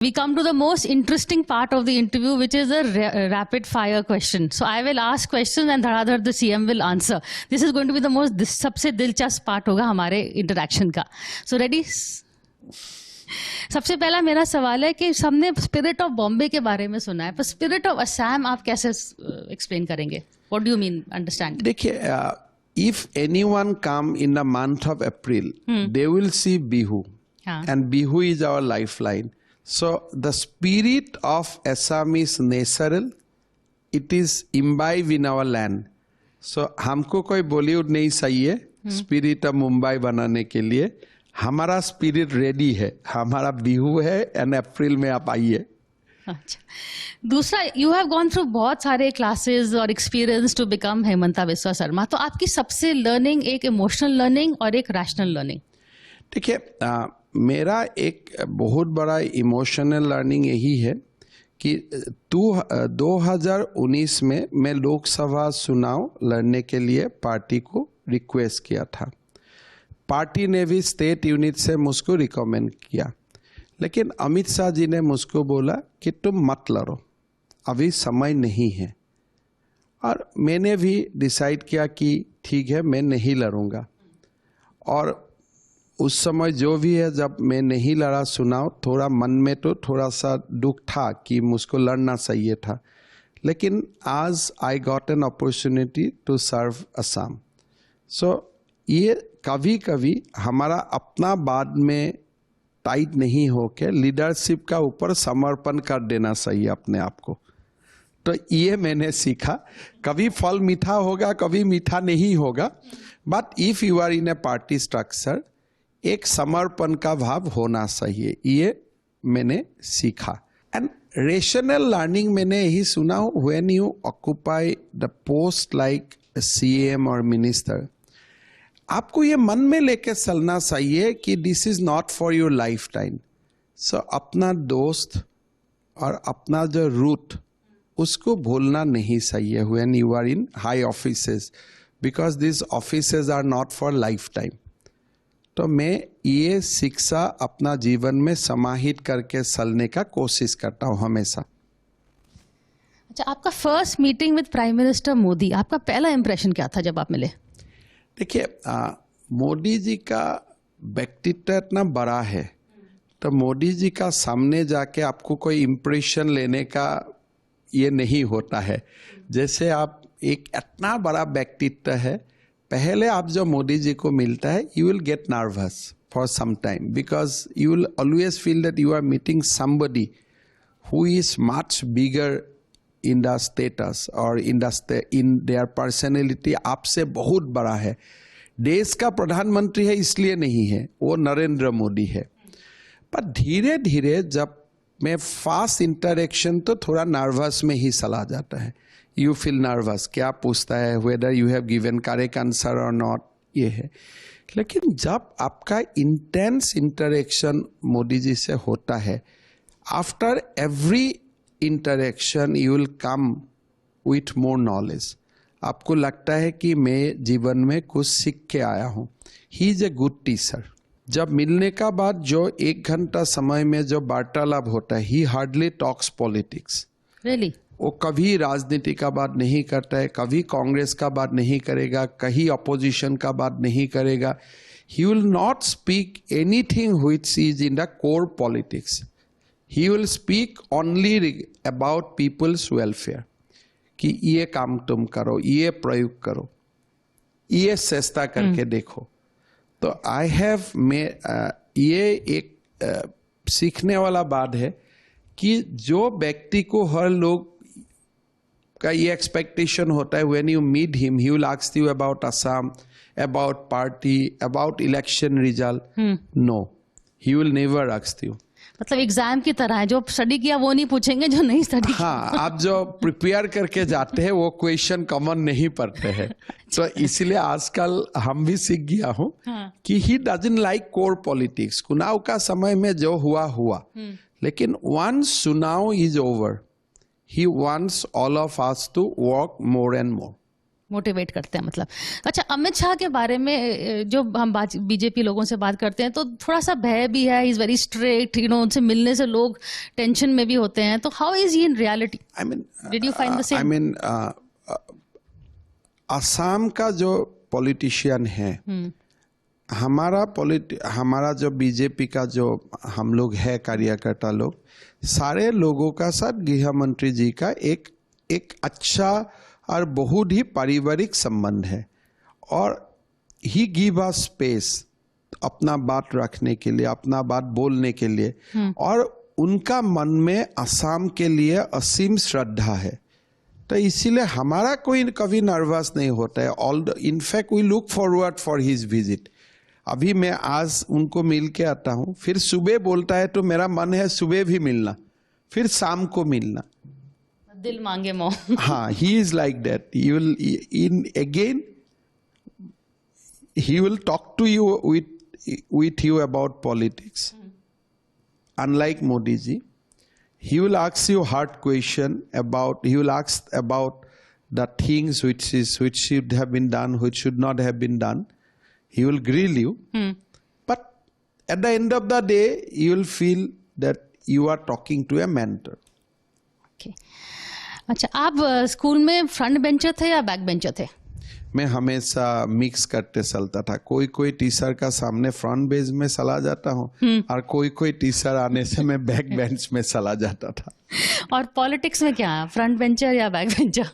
We come to the most interesting part of the interview, which is a rapid fire question. So I will ask questions and Dharadhar the CM will answer. This is going to be the most सबसे दिलचस्प part होगा हमारे interaction का. So ready? सबसे पहला मेरा सवाल है कि सबने स्पिरिट ऑफ बॉम्बे के बारे में सुना है, पर स्पिरिट ऑफ असम आप कैसे एक्सप्लेन करेंगे? What do you mean? Understand? देखिए, if anyone come in the month of April, they will see Bihu, and Bihu is our lifeline. So the spirit of Assam is natural. It is imbibed in our land. So हमको कोई बॉलीवुड नहीं चाहिए spirit of Mumbai बनाने के लिए. हमारा spirit ready है, हमारा बिहू है, एंड अप्रैल में आप आइए. अच्छा, दूसरा, यू हैव गॉन थ्रू बहुत सारे क्लासेस और experience to become Himanta Biswa Sarma. तो आपकी सबसे लर्निंग एक इमोशनल लर्निंग और एक रैशनल लर्निंग? देखिए, मेरा एक बहुत बड़ा इमोशनल लर्निंग यही है कि 2019 में मैं लोकसभा चुनाव लड़ने के लिए पार्टी को रिक्वेस्ट किया था. पार्टी ने भी स्टेट यूनिट से मुझको रिकमेंड किया, लेकिन अमित शाह जी ने मुझको बोला कि तुम मत लड़ो, अभी समय नहीं है. और मैंने भी डिसाइड किया कि ठीक है, मैं नहीं लड़ूंगा. और उस समय जो भी है, जब मैं नहीं लड़ा चुनाव, थोड़ा मन में तो थोड़ा सा दुख था कि मुझको लड़ना चाहिए था. लेकिन आज I got an opportunity to serve Assam. So ये कभी कभी हमारा अपना बाद में टाइट नहीं होके लीडरशिप का ऊपर समर्पण कर देना चाहिए अपने आप को. तो ये मैंने सीखा. कभी फल मीठा होगा, कभी मीठा नहीं होगा, but if you are in a party structure, एक समर्पण का भाव होना चाहिए. ये मैंने सीखा. एंड रेशनल लर्निंग मैंने यही सुना, when you occupy the post like CM और मिनिस्टर, आपको ये मन में लेके चलना चाहिए कि this is not for your life time. So अपना दोस्त और अपना जो रूट, उसको भूलना नहीं चाहिए when you are in high offices, because this offices are not for life time. तो मैं ये शिक्षा अपना जीवन में समाहित करके चलने का कोशिश करता हूँ हमेशा. अच्छा, आपका first meeting with prime minister Modi, आपका पहला इंप्रेशन क्या था जब आप मिले? देखिए, मोदी जी का व्यक्तित्व इतना बड़ा है, तो मोदी जी का सामने जाके आपको कोई इम्प्रेशन लेने का ये नहीं होता है. जैसे आप एक इतना बड़ा व्यक्तित्व है, पहले आप जो मोदी जी को मिलता है, you will get nervous for some time, because you will always feel that you are meeting somebody who is much bigger in the status और इन देयर पर्सनैलिटी. आपसे बहुत बड़ा है. देश का प्रधानमंत्री है इसलिए नहीं है, वो नरेंद्र मोदी है. पर धीरे धीरे जब मैं फास्ट इंटरेक्शन, तो थोड़ा नर्वस में ही चला जाता है. यू फील नर्वस, क्या पूछता है, whether you have given correct answer और नॉट, ये है. लेकिन जब आपका इंटेंस इंटरेक्शन मोदी जी से होता है, after every interaction you will come with more knowledge. आपको लगता है कि मैं जीवन में कुछ सीख के आया हूँ. He is a good teacher. जब मिलने का बाद जो 1 घंटा समय में जो वार्तालाप होता है, ही हार्डली टॉक्स पॉलिटिक्स. रियली? वो कभी राजनीति का बात नहीं करता है, कभी कांग्रेस का बात नहीं करेगा, कहीं अपोजिशन का बात नहीं करेगा. He will not speak anything which is in the core politics. He will speak only about people's welfare, कि ये काम तुम करो, ये प्रयोग करो, ये चेष्टा करके देखो. तो आई हैव ये एक सीखने वाला बात है कि जो व्यक्ति को हर लोग का ये एक्सपेक्टेशन होता है, when you meet him he will ask you about Assam, about party, about election result. No, he will never ask you. मतलब एग्जाम की तरह है, जो स्टडी किया वो नहीं पूछेंगे, जो नहीं स्टडी. हाँ, आप जो प्रिपेयर करके जाते हैं वो क्वेश्चन कॉमन नहीं पढ़ते हैं. तो इसलिए आजकल हम भी सीख गया हूँ कि he doesn't like core politics. चुनाव का समय में जो हुआ, लेकिन वंस चुनाव is over, he wants all of us to work more and more. Motivate करते हैं मतलब। अच्छा, अमित शाह के बारे में जो हम बीजेपी लोगों से बात करते हैं तो थोड़ा सा भय भी है, इज वेरी स्ट्रिक्ट, उनसे मिलने से लोग टेंशन में भी होते हैं, तो how is he in reality? I mean did you find the same? I mean Assam का जो पॉलिटिशियन है, हमारा जो बीजेपी का जो हम लोग है कार्यकर्ता लोग, सारे लोगों का साथ गृह मंत्री जी का एक अच्छा और बहुत ही पारिवारिक संबंध है, और ही गिव अस स्पेस अपना बात रखने के लिए, अपना बात बोलने के लिए, और उनका मन में असम के लिए असीम श्रद्धा है। तो इसीलिए हमारा कोई कभी नर्वस नहीं होता है। All in fact we look forward for his visit. अभी मैं आज उनको मिल के आता हूँ, फिर सुबह बोलता है तो मेरा मन है सुबह भी मिलना, फिर शाम को मिलना, दिल मांगे मोह। हाँ, he is like that. He will talk to you with you about politics. Unlike Modi ji, he will ask you hard question he will ask about the things which should have been done, which should not have been done. He will grill you. But at the end of the day, you will feel that you are talking to a mentor. Okay. अच्छा, आप school में front bencher थे या back bencher थे? मैं हमेशा mix करते चलता था। कोई टीचर का सामने फ्रंट बेंच में चला जाता हूँ, और कोई टीचर आने से मैं बैक बेंच में चला जाता था। और पॉलिटिक्स में क्या है, फ्रंट बेंचर या बैक बेंचर?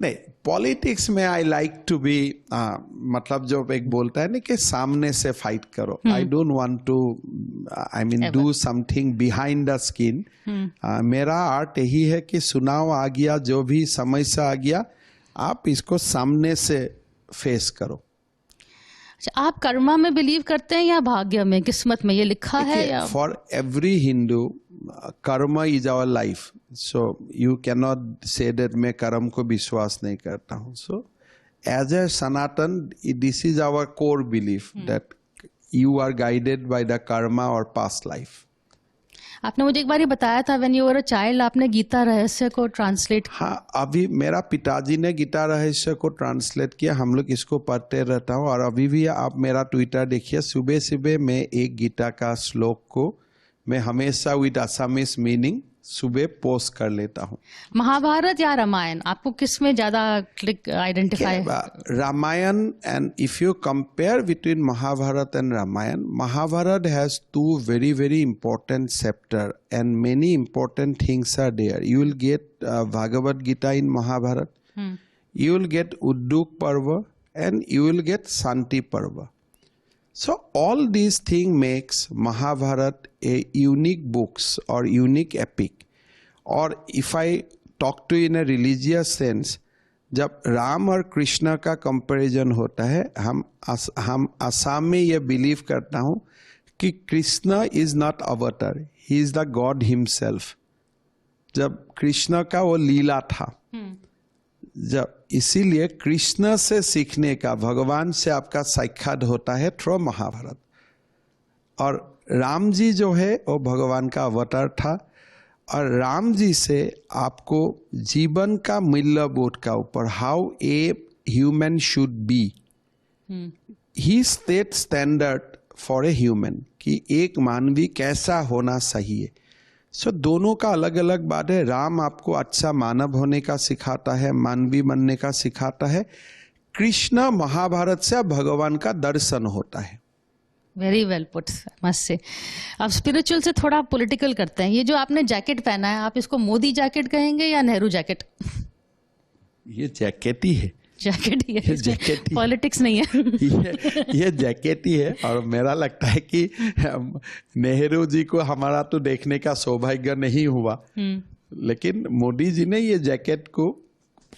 नहीं, पॉलिटिक्स में आई लाइक टू बी, मतलब जो एक बोलता है ना कि सामने से फाइट करो। I don't want to, I mean do something behind the skin. मेरा आर्ट यही है कि चुनाव आ गया, जो भी समस्या आ गया, आप इसको सामने से फेस करो। अच्छा, आप कर्मा में बिलीव करते हैं या भाग्य में, किस्मत में? ये लिखा है या? For every Hindu karma is our life, so you can not say that मैं कर्म को विश्वास नहीं करता हूँ। So as a Sanatan, this is our core belief that you are guided by the karma और पास्ट लाइफ। आपने मुझे एक बार ये बताया था, when you were a child आपने गीता रहस्य को ट्रांसलेट। हाँ, अभी मेरा पिताजी ने गीता रहस्य को ट्रांसलेट किया, हम लोग इसको पढ़ते रहता हूँ, और अभी भी आप मेरा ट्विटर देखिए, सुबह सुबह मैं एक गीता का श्लोक को मैं हमेशा विद असमीज मीनिंग सुबह पोस्ट कर लेता हूँ। महाभारत या रामायण, आपको किस में ज्यादा click identify? Ramayana, and if you compare between Mahabharata and Ramayana, Mahabharata has to very very important chapter and many important things are there. You will get Bhagavad Gita in Mahabharata, you will get Udduk Parva, and you will get Shanti Parva. So all these things makes Mahabharata a unique books or unique epic. और if I talk to in a religious sense, जब राम और कृष्ण का comparison होता है, हम असम में ये believe करता हूँ कि कृष्ण इज नॉट अवतार, he is the God himself. जब कृष्ण का वो लीला था, जब इसीलिए कृष्ण से सीखने का, भगवान से आपका साक्षात होता है थ्रू महाभारत। और राम जी जो है वो भगवान का अवतार था, और राम जी से आपको जीवन का मूल्य बोध का ऊपर, how a human should be, he set standard for a human, कि एक मानवी कैसा होना चाहिए। सो दोनों का अलग अलग बात है। राम आपको अच्छा मानव होने का सिखाता है, मानवी बनने का सिखाता है। कृष्ण महाभारत से भगवान का दर्शन होता है। वेरी वेल पुट, मस्त से। अब स्पिरिचुअल से थोड़ा पॉलिटिकल करते हैं। ये जो आपने जैकेट पहना है, आप इसको मोदी जैकेट कहेंगे या नेहरू जैकेट? ये जैकेट ही है। जैकेट ही है, जैकेट ही, पॉलिटिक्स नहीं है। ये जैकेट ही है। और मेरा लगता है कि नेहरू जी को हमारा तो देखने का सौभाग्य नहीं हुआ, लेकिन मोदी जी ने ये जैकेट को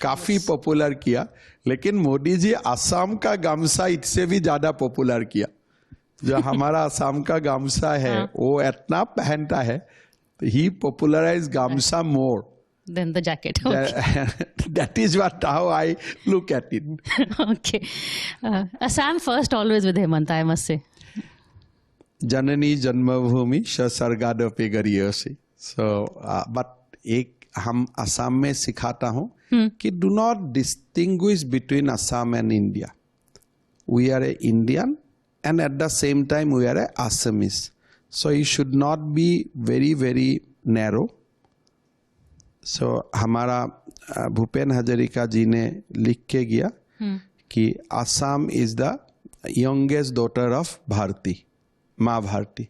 काफी पॉपुलर किया। लेकिन मोदी जी असम का गामसा इससे भी ज्यादा पॉपुलर किया। जो हमारा असम का गामसा है, वो इतना पहनता है, तो ही पॉपुलराइज गामसा मोर than the jacket. Okay. That is what how I look at it. Okay. Assam first always with Hemant, I must say. Janani Janmabhoomi Sasargadapi Gariyasi. So, but एक हम असम में सिखाता हूँ कि do not distinguish between Assam and India. We are a Indian and at the same time we are a Assamese. So you should not be very very narrow. So हमारा भूपेन हजारिका जी ने लिख के गया कि Assam is the youngest daughter of Bharati, माँ Bharti.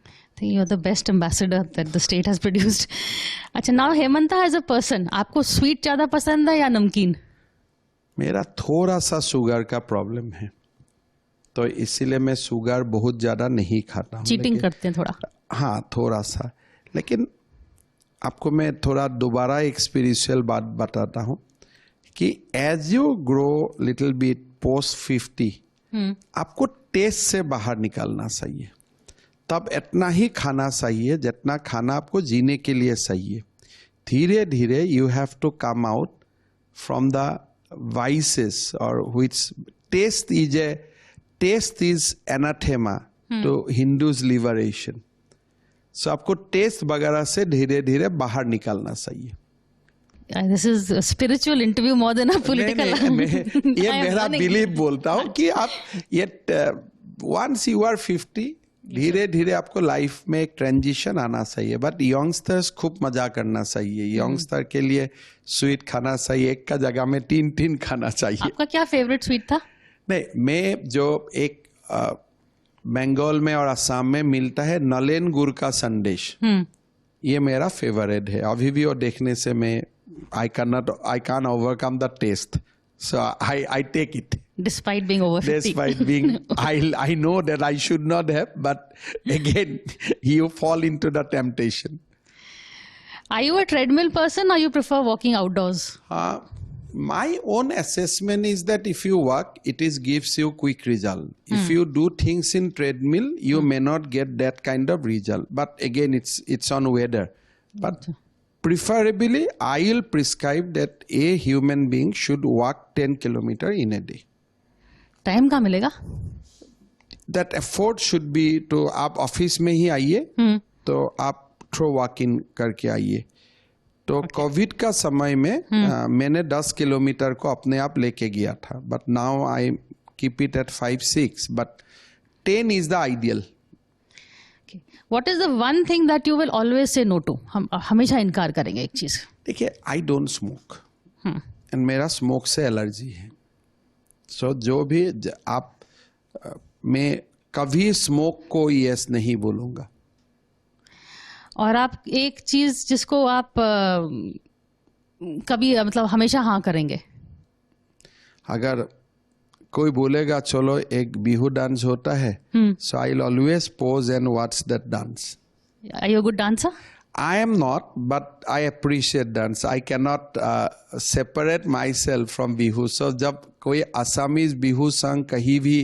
I think you're the best ambassador that the state has produced. अच्छा, now Hemanta as a person, आपको sweet ज़्यादा पसंद है या नमकीन? मेरा थोड़ा सा शुगर का प्रॉब्लम है, तो इसीलिए मैं शुगर बहुत ज़्यादा नहीं खाता हूँ. चीटिंग करते हैं थोड़ा? हाँ, थोड़ा सा. लेकिन आपको मैं थोड़ा दोबारा एक स्पिरिचुअल बात बताता हूँ कि as you grow little bit post 50 आपको टेस्ट से बाहर निकलना चाहिए. तब इतना ही खाना चाहिए जितना खाना आपको जीने के लिए चाहिए. धीरे धीरे you have to come out from the vices और which taste is anathema to Hindus liberation. So आपको टेस्ट वगैरह से धीरे धीरे बाहर निकलना चाहिए. This is a spiritual interview more than a political. ये मेरा बिलीव बोलता हूँ कि आप ये once you are 50 धीरे धीरे आपको लाइफ में एक ट्रांजिशन आना चाहिए. बट यंगस्टर्स खूब मजा करना चाहिए. यंगस्टर के लिए स्वीट खाना चाहिए, एक का जगह में 3 खाना चाहिए. आपका क्या फेवरेट स्वीट था? नहीं, मैं जो एक बंगाल में और असम में मिलता है नलेन गुड़ का संदेश, ये मेरा फेवरेट है. अभी भी वो देखने से मैं I can't overcome the taste. So I take it. Despite being over 50. Despite being, I know that I should not have, but again, you fall into the temptation. Are you a treadmill person or you prefer walking outdoors? My own assessment is that if you walk, it gives you quick result. If you do things in treadmill, you may not get that kind of result. But again, it's on weather. But preferably, I will prescribe that a human being should walk 10 kilometers in a day. Time कहाँ मिलेगा? That effort should be to आप office में ही आइए तो आप throw walk in करके आइए. तो कोविड का समय में मैंने 10 किलोमीटर को अपने आप लेके गया था. But now I keep it at 5-6. But 10 is the ideal. What is the one thing that you will always say no to? हम हमेशा इनकार करेंगे एक चीज. देखिए, आई डोंट स्मोक एंड मेरा स्मोक से एलर्जी है. सो जो भी आप मैं कभी स्मोक को यस नहीं बोलूँगा. और आप एक चीज जिसको आप कभी मतलब हमेशा हाँ करेंगे? अगर कोई बोलेगा चलो एक बिहू डांस होता है, so I will always pose and watch that dance. Are you a good dancer? I am not, but I appreciate dance. I cannot separate myself from bihu. So जब कोई Assamese bihu song कहीं भी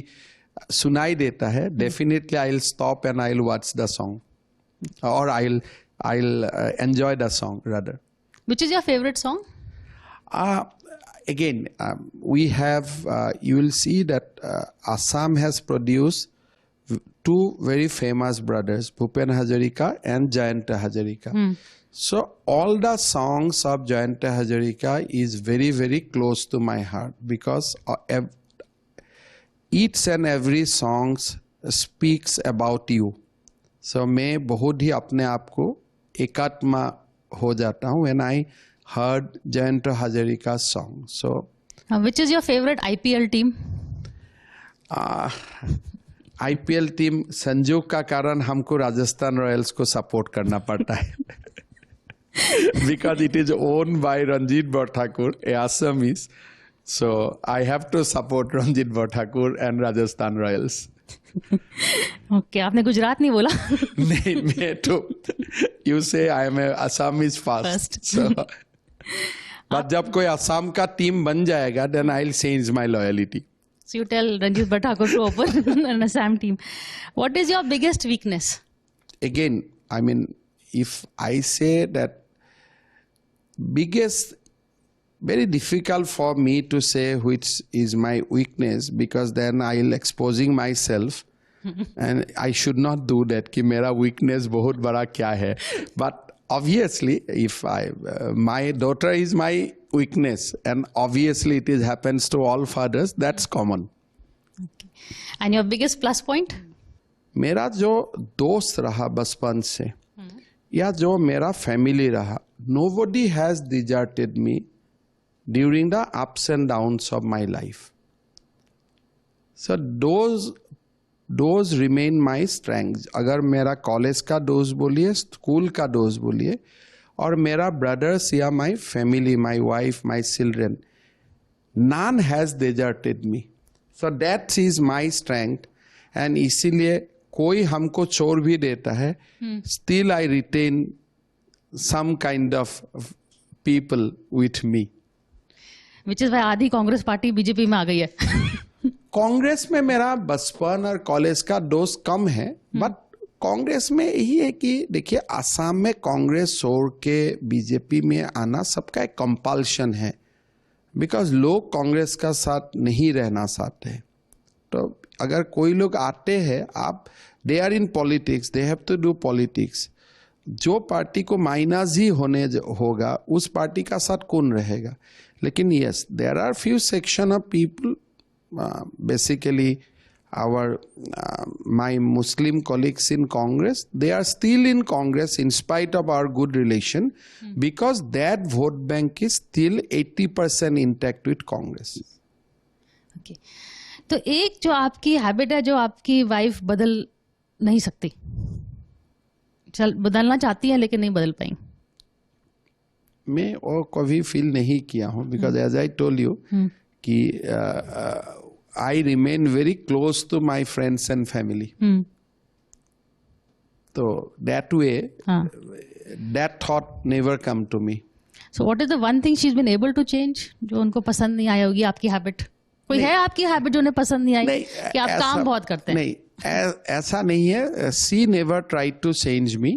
सुनाई देता है, definitely I'll stop and I'll watch the song, or I'll enjoy the song rather. Which is your favorite song? Again, we have, you will see that Assam has produced two very famous brothers, Bhupen Hazarika and Jayanta Hazarika. So all the songs of Jayanta Hazarika is very, very close to my heart because each and every song speaks about you. So मैं बहुत ही अपने आप को एकात्मा हो जाता हूँ when I heard Jayanta Hazarika's song. So Which is your favorite IPL team? IPL team संजोग का कारण हमको राजस्थान रॉयल्स को सपोर्ट करना पड़ता है because it is owned by Ranjit Bhattakur, a Assamese. So I have to support Ranjit Bhattakur and Rajasthan Royals. Okay, आपने गुजरात नहीं बोला? नहीं, मैं तो you say I am a Assamese first. So, but जब कोई असम का टीम बन जाएगा then I'll change my loyalty. So you tell Ranjit Bhattakur to open an Assam team. What is your biggest weakness? Again, I mean, if I say that biggest, very difficult for me to say which is my weakness because then I'll exposing myself and I should not do that कि मेरा weakness बहुत बड़ा क्या है. But obviously, if my daughter is my weakness, and obviously it happens to all fathers, that's common. And your biggest plus point? मेरा जो दोस्त रहा बचपन से, या जो मेरा फैमिली रहा, nobody has deserted me during the ups and downs of my life. So those remain my strengths. अगर मेरा कॉलेज का दोस्त बोलिए, स्कूल का दोस्त बोलिए, और मेरा ब्रदर्स या my family, my wife, my children, none has deserted me. So that is my strength. And इसीलिए कोई हमको चोर भी देता है, still I retain some kind of people with me. Which is why आधी कांग्रेस पार्टी बीजेपी में आ गई है. कांग्रेस में मेरा बचपन और कॉलेज का दोस्त कम है, बट कांग्रेस में यही है कि देखिए, आसाम में कांग्रेस छोड़ के बीजेपी में आना सबका एक कंपल्शन है, बिकॉज लोग कांग्रेस का साथ नहीं रहना चाहते. तो अगर कोई लोग आते हैं, आप they are in politics, they have to do politics. जो पार्टी को माइनस ही होने होगा, उस पार्टी का साथ कौन रहेगा. लेकिन yes, there are few section of people, basically my Muslim colleagues in Congress, they are still in Congress in spite of our good relation, because that vote bank is still 80% intact with Congress. Okay. तो एक जो आपकी habit है, जो आपकी wife बदल नहीं सकती, चल बदलना चाहती है लेकिन नहीं बदल पाई. मैं और कभी फील नहीं किया हूँ, because as I told you कि I remain very close to my friends and family. So that way, that thought never come to me. So what is the one thing she's been able to change जो उनको पसंद नहीं आई होगी आपकी habit? कोई है आपकी हैबिट जो उन्हें पसंद नहीं आई कि आप काम बहुत करते हैं? नहीं, ऐसा नहीं है. She never tried to change me,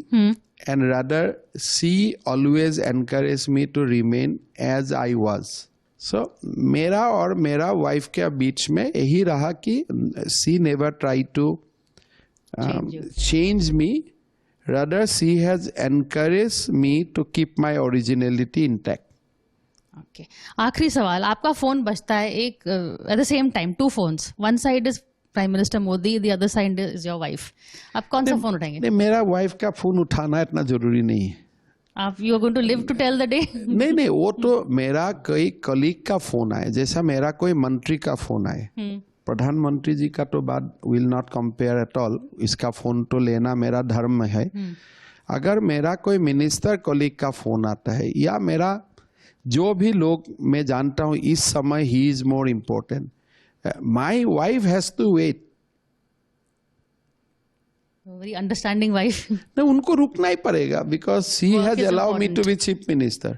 and rather she always encouraged me to remain as I was. So मेरा और मेरा वाइफ के बीच में यही रहा कि she never tried to change me, rather she has encouraged me to keep my originality intact. Okay. आखिरी सवाल, आपका फोन बजता है एक at the same time, two phones, one side is prime minister Modi, the other side is your wife. आप कौन सा phone उठाएंगे? नहीं, मेरा वाइफ का फोन उठाना इतना जरूरी नहीं है. आप you are going to live to tell the day? नहीं, वो तो मेरा कोई कलीग का फोन आए, जैसा मेरा कोई मंत्री का फोन आए, प्रधानमंत्री जी का तो बात will not compare at all. इसका फोन तो लेना मेरा धर्म है. अगर मेरा कोई मिनिस्टर कलीग का फोन आता है, या मेरा जो भी लोग मैं जानता हूँ इस समय he is more important, my wife has to wait. Very understanding wife. नहीं, उनको रुकना ही पड़ेगा, because she has allowed me to be chief minister.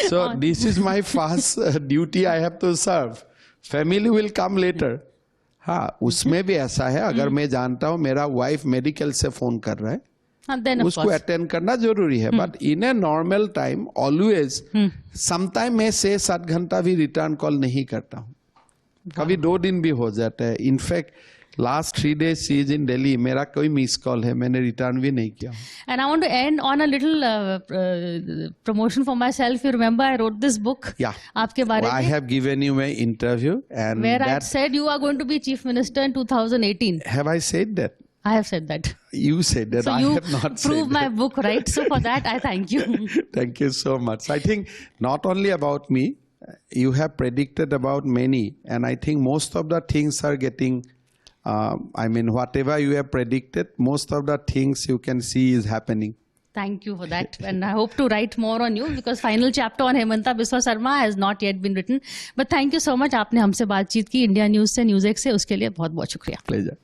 So this is my first duty I have to serve. Family will come later. हाँ, उसमें भी ऐसा है, अगर मैं जानता हूँ मेरा वाइफ मेडिकल से फोन कर रहा है, उसको अटेंड करना जरूरी है. But in a normal time always, sometime मैं 6-7 घंटा भी रिटर्न कॉल नहीं करता हूँ, कभी 2 दिन भी हो जाता है. In fact last 3 days she is in Delhi, मेरा कोई मिस कॉल है मैंने रिटर्न भी नहीं किया. And I want to end on a little promotion for myself. You remember I wrote this book? Yeah. आपके बारे में. I have given you my interview, and where I said you are going to be chief minister in 2018. Have I said that? I have said that. You said that. So I you have not prove said my that. book, right? So for that I thank you. Thank you so much. I think not only about me, you have predicted about many, and I think most of the things are getting, I mean, whatever you have predicted, most of the things you can see is happening. Thank you for that. And I hope to write more on you, because final chapter on Hemanta Biswa Sarma has not yet been written. But thank you so much. आपने हमसे बातचीत की India news से, news 1 से, उसके लिए बहुत बहुत शुक्रिया. Pleasure.